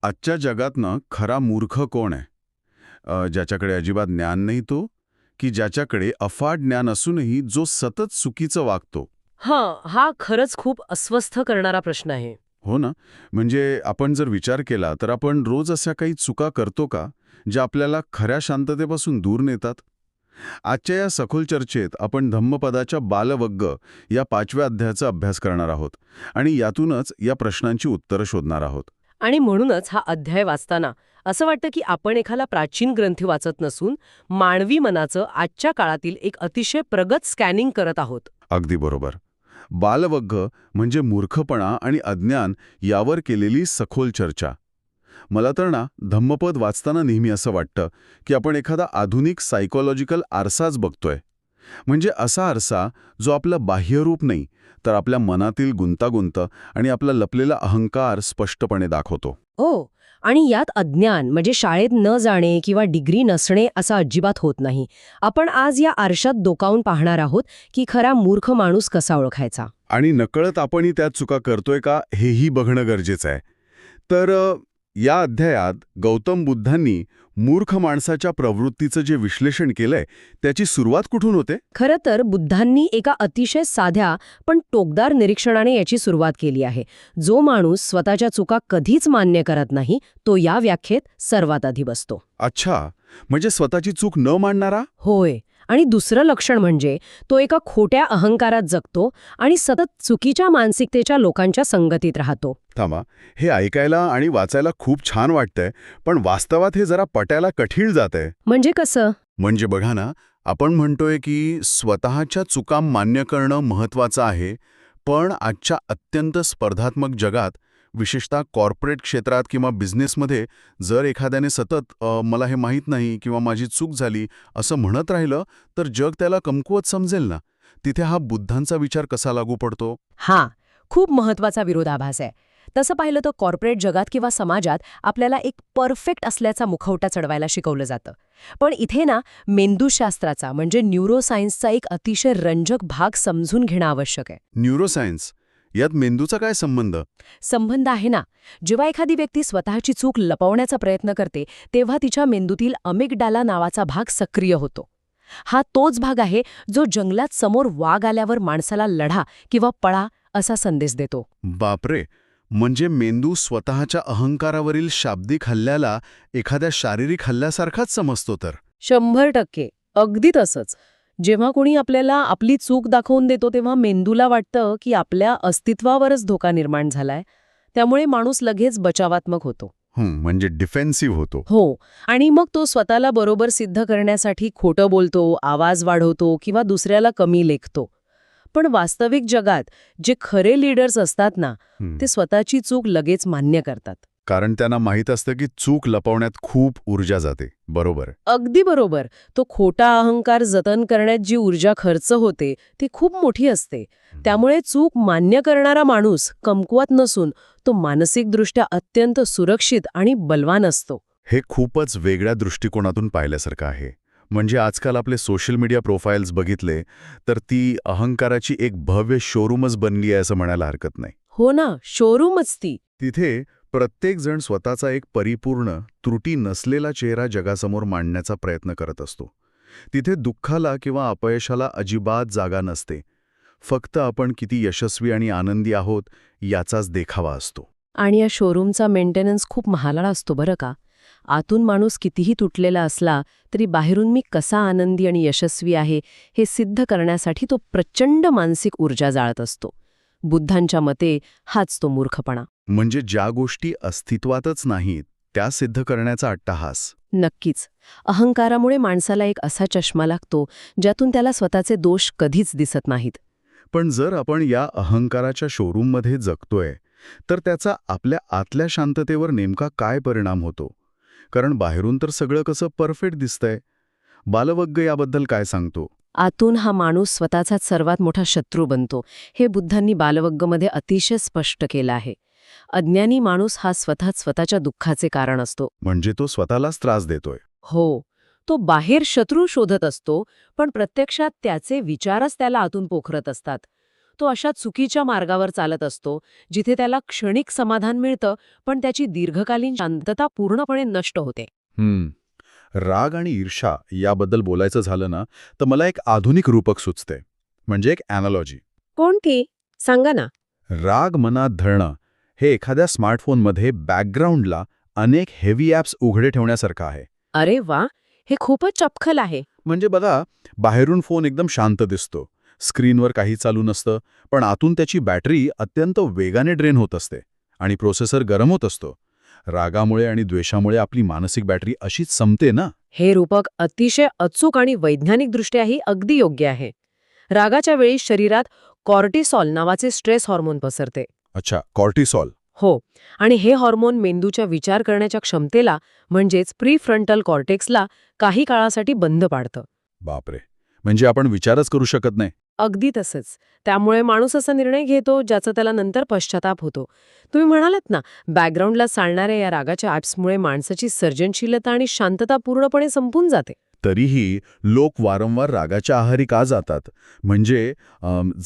आजच्या जगात ना खरा मूर्ख कोण आहे? ज्याच्याकडे अजिबात ज्ञान नाही तो, की ज्याच्याकडे अफाट ज्ञान असूनही जो सतत चुकीचं वागतो? हा खरंच खूप अस्वस्थ करणारा प्रश्न आहे. हो ना. म्हणजे आपण जर विचार केला तर आपण रोज अशा काही चुका करतो का, ज्या आपल्याला खऱ्या शांततेपासून दूर नेतात? आजच्या या सखोल चर्चेत आपण धम्मपदाच्या बालवग्ग या 5व्या अध्यायाचा अभ्यास करणार आहोत आणि यातूनच या प्रश्नांची उत्तरं शोधणार आहोत. आणि म्हणूनच हा अध्याय वाचताना असं वाटतं की आपण एखादा प्राचीन ग्रंथ वाचत नसून मानवी मनाचं आजच्या काळातील एक अतिशय प्रगत स्कॅनिंग करत आहोत. अगदी बरोबर. बालवग्ग म्हणजे मूर्खपणा आणि अज्ञान यावर केलेली सखोल चर्चा. मला तर ना धम्मपद वाचताना नेहमी असं वाटतं की आपण एखादा आधुनिक सायकोलॉजिकल आरसाच बघतोय. म्हणजे असा आरसा जो आपलं बाह्यरूप नाही तर आपल्या मनातील गुंतागुंत आणि आपला लपलेला अहंकार स्पष्टपणे दाखवतो. हो. आणि यात अज्ञान म्हणजे शाळेत न जाणे किंवा डिग्री नसणे असं अजिबात होत नाही. आपण आज या आरशात डोकावून पाहणार आहोत की खरा मूर्ख माणूस कसा ओळखायचा. आणि नकळत आपणही त्यात चुका करतोय का हेही बघणं गरजेचं आहे. तर या अध्यायात गौतम बुद्धांनी मूर्ख माणसाच्या प्रवृत्तीचं जे विश्लेषण केलंय त्याची सुरुवात कुठून होते? खरं तर बुद्धांनी एका अतिशय साध्या पण टोकदार निरीक्षणाने याची सुरुवात केली आहे. जो माणूस स्वतःच्या चुका कधीच मान्य करत नाही तो या व्याख्येत सर्वात आधी बसतो. अच्छा, म्हणजे स्वतःची चूक न मांडणारा? होय. आणि दुसरं लक्षण म्हणजे तो एका खोट्या अहंकारात जगतो आणि सतत चुकीच्या मानसिकतेच्या लोकांच्या संगतीत राहतो. थांबा, हे ऐकायला आणि वाचायला खूप छान वाटतंय, पण वास्तवात हे जरा पटायला कठीण जातंय. म्हणजे कसं? म्हणजे बघा ना, आपण म्हणतोय की स्वतःच्या चुका मान्य करणं महत्वाचं आहे, पण आजच्या अत्यंत स्पर्धात्मक जगात, विशेषतः कॉर्पोरेट क्षेत्रात किंवा बिझनेसमध्ये जर एखाद्याने सतत मला हे माहीत नाही किंवा माझी चूक झाली असं म्हणत राहिलं तर जग त्याला कमकुवत समजेल ना. तिथे हा बुद्धांचा विचार कसा लागू पडतो? हा खूप महत्वाचा विरोधाभास आहे. तसं पाहिलं तर कॉर्पोरेट जगात किंवा समाजात आपल्याला एक परफेक्ट असल्याचा मुखवटा चढवायला शिकवलं जातं. पण इथे ना मेंदूशास्त्राचा म्हणजे न्यूरोसायन्सचा एक अतिशय रंजक भाग समजून घेणं आवश्यक आहे. न्यूरोसायन्स यात मेंदूचा काय संबंध? संबंध आहे ना. जेव्हा एखादी व्यक्ती स्वतःची चूक लपवण्याचा प्रयत्न करते तेव्हा तिच्या मेंदूतील अमिगडाला नावाचा भाग सक्रिय होतो. हा तोच भाग आहे जो जंगलात समोर वाघ आल्यावर माणसाला लढा किंवा पळा असा संदेश देतो. बापरे, म्हणजे मेंदू स्वतःच्या अहंकारावरील शाब्दिक हल्ल्याला एखाद्या शारीरिक हल्ल्यासारखाच समजतो तर? 100% अगदी तसंच. जेव्हा कोणी आपल्याला आपली चूक दाखवून देतो तेव्हा मेंदूला वाटतं की आपल्या अस्तित्वावरच धोका निर्माण झालाय. त्यामुळे माणूस लगेच बचावात्मक होतो. म्हणजे डिफेन्सिव्ह होतो. हो. आणि मग तो स्वतःला बरोबर सिद्ध करण्यासाठी खोटं बोलतो, आवाज वाढवतो किंवा दुसऱ्याला कमी लेखतो. पण वास्तविक जगात जे खरे लीडर्स असतात ना, ते स्वतःची चूक लगेच मान्य करतात. कारण त्यांना माहीत असतं की चूक लपवण्यात खूप ऊर्जा जाते. बरोबर. अगदी बरोबर. तो खोटा अहंकार जतन करण्यात जी ऊर्जा खर्च होते ती खूप मोठी असते. त्यामुळे चूक मान्य करणारा माणूस कमकुवत नसून तो मानसिकदृष्ट्या अत्यंत सुरक्षित आणि बलवान असतो. हे खूपच वेगळ्या दृष्टिकोनातून पाहिल्यासारखं आहे. म्हणजे आजकाल आपले सोशल मीडिया प्रोफाईल्स बघितले तर ती अहंकाराची एक भव्य शोरूमच बनली आहे असं म्हणायला हरकत नाही. हो ना, शोरूमच ती. तिथे प्रत्येकजण स्वतःचा एक परिपूर्ण, त्रुटी नसलेला चेहरा जगासमोर मांडण्याचा प्रयत्न करत असतो. तिथे दुःखाला किंवा अपयशाला अजिबात जागा नसते. फक्त आपण किती यशस्वी आणि आनंदी आहोत याचाच देखावा असतो. आणि या शोरूमचा मेंटेनन्स खूप महागडा असतो बरं का. आतून माणूस कितीही तुटलेला असला तरी बाहेरून मी कसा आनंदी आणि यशस्वी आहे हे सिद्ध करण्यासाठी तो प्रचंड मानसिक ऊर्जा जाळत असतो. बुद्धांच्या मते हाच तो मूर्खपणा. म्हणजे ज्या गोष्टी अस्तित्वातच नाहीत त्या सिद्ध करण्याचा अट्टहास. नक्कीच. अहंकारामुळे माणसाला एक असा चष्मा लागतो ज्यातून त्याला स्वतःचे दोष कधीच दिसत नाहीत. पण जर आपण या अहंकाराच्या शोरूममध्ये जगतोय तर त्याचा आपल्या आतल्या शांततेवर नेमका काय परिणाम होतो? कारण बाहेरून तर सगळं कसं परफेक्ट दिसतंय. बालवग्ग याबद्दल काय सांगतो? आतून हा माणूस स्वतःचाच सर्वात मोठा शत्रू बनतो. हे बुद्धांनी बालवग्गमध्ये अतिशय स्पष्ट केलं आहे. अज्ञानी माणूस हा स्वतःच्या दुःखाचे कारण असतो. म्हणजे तो स्वतःलाच त्रास देतोय. हो. तो बाहेर शत्रू शोधत असतो पण प्रत्यक्षात त्याचे विचारच त्याला आतून पोखरत असतात. तो अशा चुकीच्या मार्गावर चालत असतो जिथे त्याला क्षणिक समाधान मिळतं पण त्याची दीर्घकालीन शांतता पूर्णपणे नष्ट होते. राग आणि ईर्ष्या याबद्दल बोलायचं झालं ना, तर मला एक आधुनिक रूपक सुचते, म्हणजे एक ॲनालॉजी. कोणती? सांगा ना. राग मनात धरणं हे एखाद्या स्मार्टफोनमध्ये बॅकग्राऊंडला अनेक हेवी ॲप्स उघडे ठेवण्यासारखं आहे. अरे वा, हे खूपच चपखल आहे. म्हणजे बघा, बाहेरून फोन एकदम शांत दिसतो, स्क्रीनवर काही चालू नसतं, पण आतून त्याची बॅटरी अत्यंत वेगाने ड्रेन होत असते आणि प्रोसेसर गरम होत असतो. रागामुळे आणि द्वेषामुळे आपली मानसिक बॅटरी अशीच संपते ना. हे रूपक अतिशय अचूक आणि वैज्ञानिकदृष्ट्याही अगदी योग्य आहे. रागाच्या वेळी शरीरात कॉर्टिसॉल नावाचे स्ट्रेस हॉर्मोन पसरते. अच्छा, कॉर्टिसॉल. हो, आणि हे हॉर्मोन मेंदूच्या विचार करण्याच्या क्षमतेला म्हणजेच प्रीफ्रंटल कॉर्टेक्सला काही काळासाठी बंद पाडतं. बापरे, म्हणजे आपण विचारच करू शकत नाही. अगदी तसंच. त्यामुळे माणूस असा निर्णय घेतो ज्याचा त्याला नंतर पश्चाताप होतो. तुम्ही म्हणालात ना, बॅकग्राऊंडला चालणाऱ्या या रागाच्या ॲप्समुळे माणसाची सर्जनशीलता आणि शांतता पूर्णपणे संपून जाते. तरीही लोक वारंवार रागाच्या आहारी का जातात? म्हणजे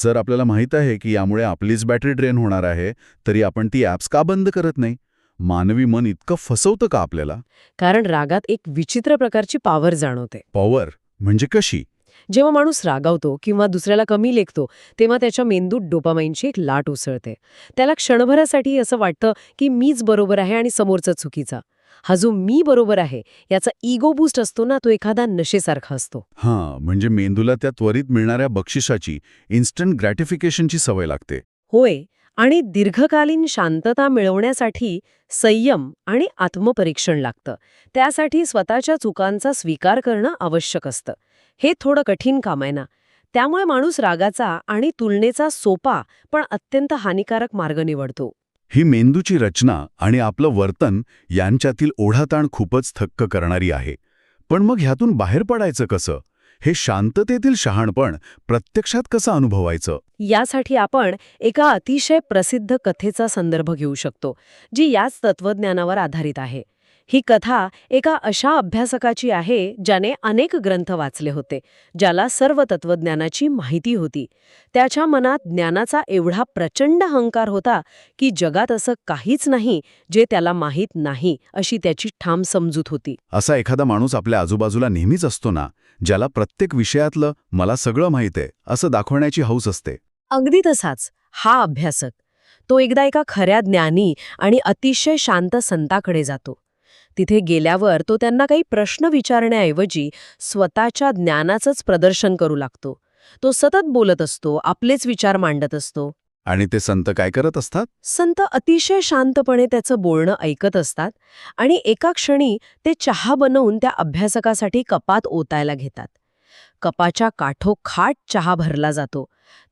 जर आपल्याला माहीत आहे की यामुळे आपलीच बॅटरी ड्रेन होणार आहे, तरी आपण ती ॲप्स का बंद करत नाही? मानवी मन इतकं फसवतं का आपल्याला? कारण रागात एक विचित्र प्रकारची पॉवर जाणवते. पॉवर म्हणजे कशी? जेव्हा माणूस रागावतो किंवा दुसऱ्याला कमी लेखतो तेव्हा त्याच्या मेंदूत डोपामाइनची एक लाट उसळते. त्याला क्षणभरासाठी असं वाटतं की मीच बरोबर आहे आणि समोरचा चुकीचा. हा जो मी बरोबर आहे याचा इगो बूस्ट असतो ना, तो एखादा नशेसारखा असतो. म्हणजे मेंदूला त्या त्वरित मिळणाऱ्या बक्षिसाची, इन्स्टंट ग्रॅटिफिकेशनची सवय लागते. होय, आणि दीर्घकालीन शांतता मिळवण्यासाठी संयम आणि आत्मपरीक्षण लागतं. त्यासाठी स्वतःच्या चुकांचा स्वीकार करणं आवश्यक असतं. हे थोडं कठीण काम आहे ना. त्यामुळे माणूस रागाचा आणि तुलनेचा सोपा पण अत्यंत हानिकारक मार्ग निवडतो. ही मेंदूची रचना आणि आपलं वर्तन यांच्यातील ओढाताण खूपच थक्क करणारी आहे. पण मग ह्यातून बाहेर पडायचं कसं? हे शांततेतील शहाणपण प्रत्यक्षात कसं अनुभवायचं? यासाठी आपण एका अतिशय प्रसिद्ध कथेचा संदर्भ घेऊ शकतो, जी याच तत्वज्ञानावर आधारित आहे. ही कथा एका अशा अभ्यासकाची आहे ज्याने अनेक ग्रंथ वाचले होते, ज्याला सर्व तत्वज्ञानाची माहिती होती. त्याच्या मनात ज्ञानाचा एवढा प्रचंड अहंकार होता की जगात असं काहीच नाही जे त्याला माहीत नाही, अशी त्याची ठाम समजूत होती. असा एखादा माणूस आपल्या आजूबाजूला नेहमीच असतो ना, ज्याला प्रत्येक विषयातलं मला सगळं माहीत आहे असं दाखवण्याची हौस असते. अगदी तसाच हा अभ्यासक. तो एकदा एका खऱ्या ज्ञानी आणि अतिशय शांत संताकडे जातो. तिथे गेल्यावर तो त्यांना काही प्रश्न विचारण्याऐवजी स्वतःच्या ज्ञानाचंच प्रदर्शन करू लागतो. तो सतत बोलत असतो, आपलेच विचार मांडत असतो. आणि ते संत काय करत असतात? संत अतिशय शांतपणे त्याचं बोलणं ऐकत असतात आणि एका क्षणी ते चहा बनवून त्या अभ्यासकासाठी कपात ओतायला घेतात. कपाच्या काठोखाट चहा भरला जातो.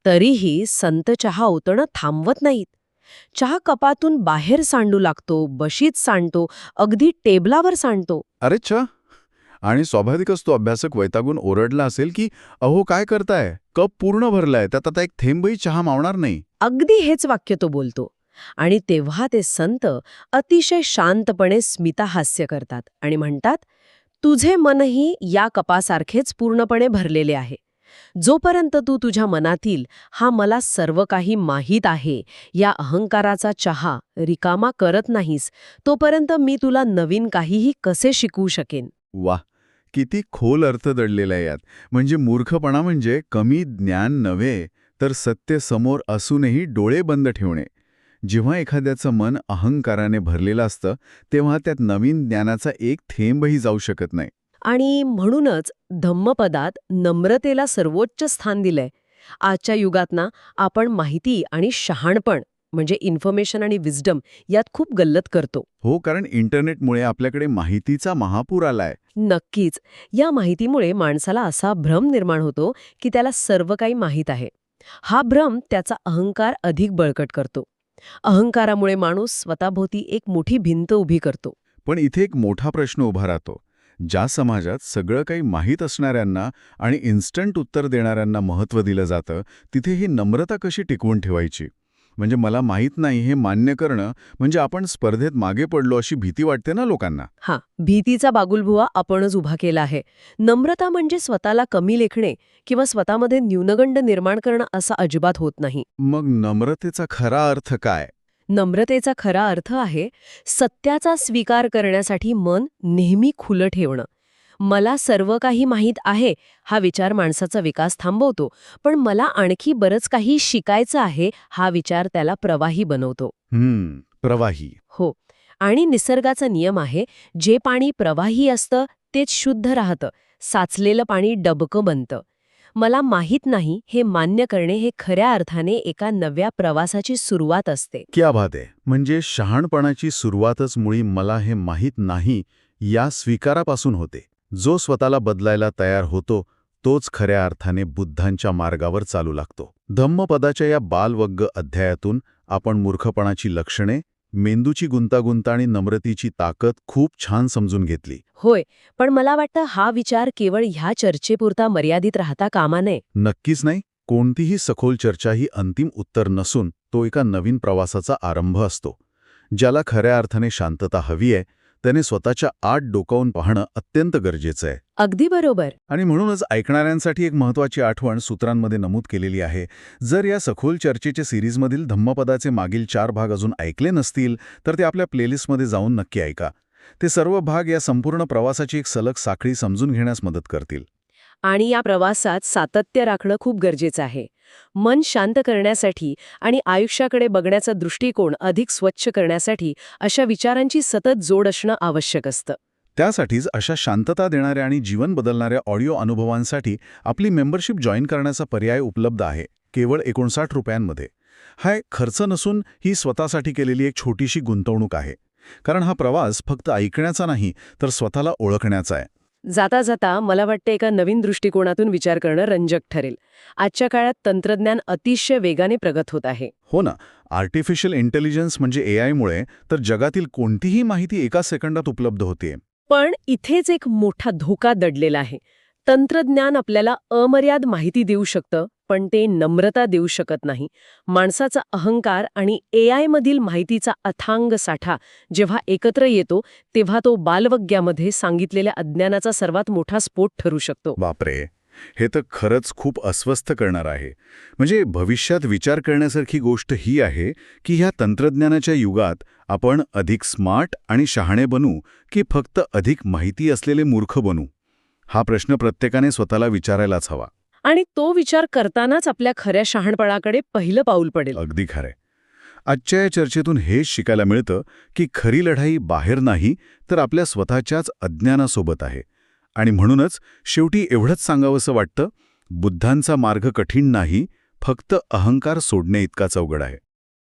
तरीही संत चहा ओतणं थांबवत नाहीत. चहा कपातून बाहेर सांडू लागतो, बशीत सांडतो, अगदी टेबलावर सांडतो. अरे च्छा! आणि स्वाभाविकच तो अभ्यासक वैतागून ओरडला असेल की अहो काय करताय, कप पूर्ण भरलाय, त्यात आता एक थेंबही चहा मावणार नाही. अगदी हेच वाक्य तो बोलतो. आणि तेव्हा ते संत अतिशय शांतपणे स्मितहास्य करतात आणि म्हणतात, तुझे मनही या कपासारखेच पूर्णपणे भरलेले आहे. जोपर्यंत तू तुझ्या मनातील हा मला सर्व काही माहीत आहे या अहंकाराचा चहा रिकामा करत नाहीस, तोपर्यंत मी तुला नवीन काहीही कसे शिकवू शकेन. वाह! किती खोल अर्थ दडलेला आहे यात. म्हणजे मूर्खपणा म्हणजे कमी ज्ञान नव्हे, तर सत्य समोर असूनही डोळे बंद ठेवणे. जेव्हा एखाद्याचं मन अहंकाराने भरलेलं असतं, तेव्हा त्यात नवीन ज्ञानाचा एक थेंबही जाऊ शकत नाही. आणि म्हणूनच धम्मपदात नम्रतेला सर्वोच्च स्थान दिलंय. आजच्या युगात ना आपण माहिती आणि शहाणपण म्हणजे इन्फॉर्मेशन आणि विजडम यात खूप गल्लत करतो. हो, कारण इंटरनेटमुळे आपल्याकडे माहितीचा महापूर आलाय. नक्कीच. या माहितीमुळे माणसाला असा भ्रम निर्माण होतो की त्याला सर्व काही माहीत आहे. हा भ्रम त्याचा अहंकार अधिक बळकट करतो. अहंकारामुळे माणूस स्वतःभोवती एक मोठी भिंत उभी करतो. पण इथे एक मोठा प्रश्न उभा राहतो. ज्या समाजात सगळं काही माहीत असणाऱ्यांना आणि इन्स्टंट उत्तर देणाऱ्यांना महत्त्व दिलं जातं, तिथे ही नम्रता कशी टिकवून ठेवायची? म्हणजे मला माहीत नाही हे मान्य करणं म्हणजे आपण स्पर्धेत मागे पडलो अशी भीती वाटते ना लोकांना. हां, भीतीचा बागुलभुवा आपणच उभा केला आहे. नम्रता म्हणजे स्वतःला कमी लेखणे किंवा स्वतःमध्ये न्यूनगंड निर्माण करणं असं अजिबात होत नाही. मग नम्रतेचा खरा अर्थ काय? नम्रतेचा खरा अर्थ आहे सत्याचा स्वीकार करण्यासाठी मन नेहमी खुलं ठेवणं. मला सर्व काही माहीत आहे हा विचार माणसाचा विकास थांबवतो, पण मला आणखी बरंच काही शिकायचं आहे हा विचार त्याला प्रवाही बनवतो. प्रवाही. हो. आणि निसर्गाचा नियम आहे, जे पाणी प्रवाही असतं तेच शुद्ध राहतं, साचलेलं पाणी डबकं बनतं. मला माहीत नाही हे मान्य करणे हे खऱ्या अर्थाने एका नव्या प्रवासाची सुरुवात असते. क्या बात आहे. म्हणजे शहाणपणाची सुरुवातच मुळी मला हे माहीत नाही या स्वीकारापासून होते. जो स्वतःला बदलायला तयार होतो तोच खऱ्या अर्थाने बुद्धांच्या मार्गावर चालू लागतो. धम्मपदाच्या या बालवग्ग अध्यायातून आपण मूर्खपणाची लक्षणे, मेंदूची गुंतागुंत आणि नम्रतेची ताकद खूप छान समजून घेतली. होय, पण मला वाटतं हा विचार केवळ ह्या चर्चेपुरता मर्यादित राहता कामा नये. नक्कीच नाही. कोणतीही सखोल चर्चा ही अंतिम उत्तर नसून तो एका नवीन प्रवासाचा आरंभ असतो. ज्याला खऱ्या अर्थाने शांतता हवी आहे त्याने स्वतःच्या आत डोकावून पाहणं अत्यंत गरजेचं आहे. अगदी बरोबर. आणि म्हणूनच ऐकणाऱ्यांसाठी एक महत्त्वाची आठवण सूत्रांमध्ये नमूद केलेली आहे. जर या सखोल चर्चेच्या सिरीजमधील धम्मपदाचे मागील 4 भाग अजून ऐकले नसतील तर ते आपल्या प्लेलिस्टमध्ये जाऊन नक्की ऐका. ते सर्व भाग या संपूर्ण प्रवासाची एक सलग साखळी समजून घेण्यास मदत करतील. आणि या प्रवासात सातत्य राखणं खूप गरजेचं आहे. मन शांत करण्यासाठी आणि आयुष्याकडे बघण्याचा दृष्टिकोन अधिक स्वच्छ करण्यासाठी अशा विचारांची सतत जोड असणं आवश्यक असतं. त्यासाठीच अशा शांतता देणाऱ्या आणि जीवन बदलणाऱ्या ऑडिओ अनुभवांसाठी आपली मेंबरशिप जॉईन करण्याचा पर्याय उपलब्ध आहे, केवळ 59 रुपयांमध्ये. हा एक खर्च नसून ही स्वतःसाठी केलेली एक छोटीशी गुंतवणूक आहे. कारण हा प्रवास फक्त ऐकण्याचा नाही तर स्वतःला ओळखण्याचा आहे. जाता जाता मला वाटतं एका नवीन दृष्टिकोनातून विचार करणं रंजक ठरेल. आजच्या काळात तंत्रज्ञान अतिशय वेगाने प्रगत होत आहे. हो ना. आर्टिफिशियल इंटेलिजन्स म्हणजे AI मुळे तर जगातील कोणतीही माहिती एका सेकंदात उपलब्ध होते. पण इथेच एक मोठा धोका दडलेला आहे. तंत्रज्ञान आपल्याला अमर्याद माहिती देऊ शकतं, पण ते नम्रता देऊ शकत नाही. माणसाचा अहंकार आणि AI मधील माहितीचा अथांग साठा जेव्हा एकत्र येतो, तेव्हा तो बालवग्यामध्ये सांगितलेल्या अज्ञानाचा सर्वात मोठा स्फोट ठरू शकतो. बापरे, हे तर खरंच खूप अस्वस्थ करणार आहे. म्हणजे भविष्यात विचार करण्यासारखी गोष्ट ही आहे की ह्या तंत्रज्ञानाच्या युगात आपण अधिक स्मार्ट आणि शहाणे बनू की फक्त अधिक माहिती असलेले मूर्ख बनू? हा प्रश्न प्रत्येकाने स्वतःला विचारायलाच हवा. आणि तो विचार करतानाच आपल्या खऱ्या शहाणपणाकडे पहिलं पाऊल पडेल. अगदी खरंय. आजच्या या चर्चेतून हेच शिकायला मिळतं की खरी लढाई बाहेर नाही तर आपल्या स्वतःच्याच अज्ञानासोबत आहे. आणि म्हणूनच शेवटी एवढंच सांगावंसं वाटतं, बुद्धांचा मार्ग कठीण नाही, फक्त अहंकार सोडणे इतकाच अवघड आहे.